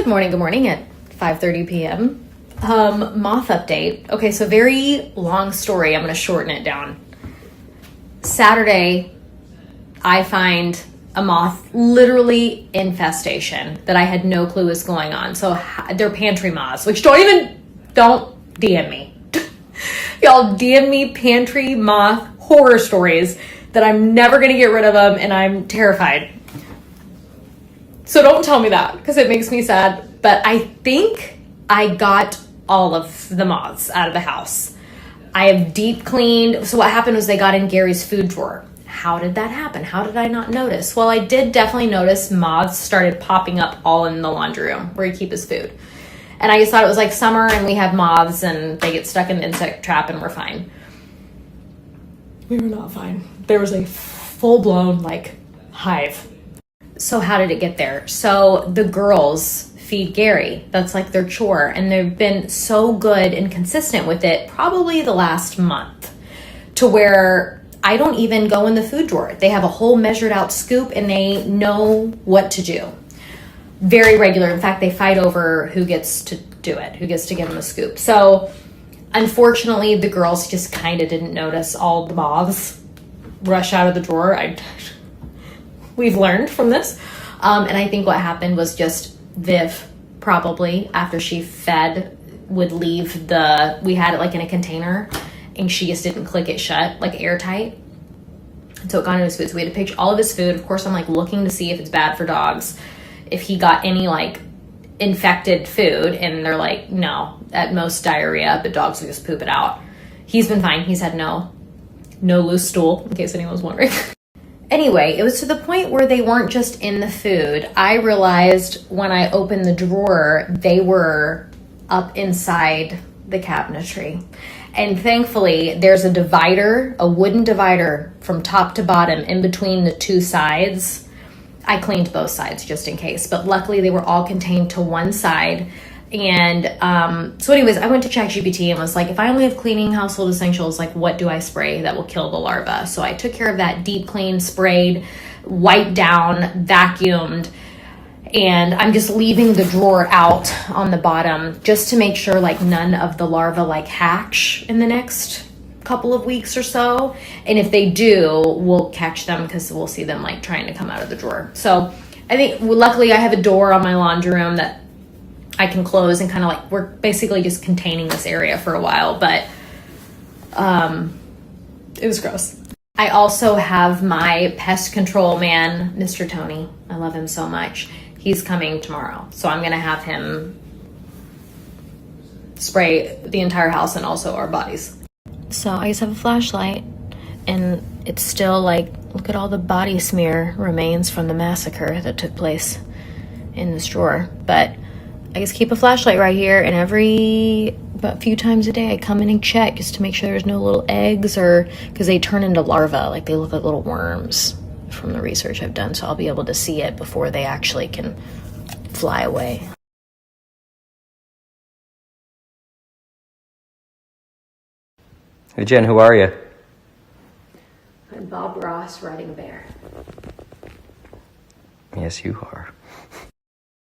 Good morning at 5:30 p.m. Moth update. Okay, so very long story. I'm going to shorten it down. Saturday, I find a moth literally infestation that I had no clue was going on. So they're pantry moths, which don't DM me. Y'all DM me pantry moth horror stories that I'm never going to get rid of them and I'm terrified. So don't tell me that because it makes me sad. But I think I got all of the moths out of the house. I have deep cleaned. So what happened was they got in Gary's food drawer. How did that happen? How did I not notice? Well, I did definitely notice moths started popping up all in the laundry room where he keeps his food. And I just thought it was like summer and we have moths and they get stuck in an insect trap and we're fine. We were not fine. There was a full-blown hive. So how did it get there? So the girls feed Gary. That's like their chore. And they've been so good and consistent with it probably the last month to where I don't even go in the food drawer. They have a whole measured out scoop and they know what to do. Very regular. In fact, they fight over who gets to do it, who gets to give them a scoop. So unfortunately, the girls just kind of didn't notice all the moths rush out of the drawer. We've learned from this. And I think what happened was just Viv, probably after she fed, would leave we had it in a container and she just didn't click it shut, airtight. So it got into his food. So we had to pick all of his food. Of course, I'm looking to see if it's bad for dogs. If he got any infected food and they're no, at most diarrhea, but dogs will just poop it out. He's been fine. He's had no loose stool, in case anyone was wondering. Anyway, it was to the point where they weren't just in the food. I realized when I opened the drawer, they were up inside the cabinetry. And thankfully, there's a divider, a wooden divider from top to bottom in between the two sides. I cleaned both sides just in case, but luckily they were all contained to one side. And so anyways, I went to ChatGPT and was if I only have cleaning household essentials, what do I spray that will kill the larva? So I took care of that, deep cleaned, sprayed, wiped down, vacuumed, and I'm just leaving the drawer out on the bottom just to make sure none of the larvae hatch in the next couple of weeks or so. And if they do, we'll catch them because we'll see them trying to come out of the drawer. So I think luckily I have a door on my laundry room that I can close and we're basically just containing this area for a while, but it was gross. I also have my pest control man, Mr. Tony. I love him so much. He's coming tomorrow. So I'm going to have him spray the entire house and also our bodies. So I just have a flashlight and it's still look at all the body smear remains from the massacre that took place in this drawer. But I just keep a flashlight right here and about a few times a day I come in and check just to make sure there's no little eggs because they turn into larvae, they look like little worms from the research I've done. So I'll be able to see it before they actually can fly away. Hey Jen, who are you? I'm Bob Ross riding a bear. Yes, you are.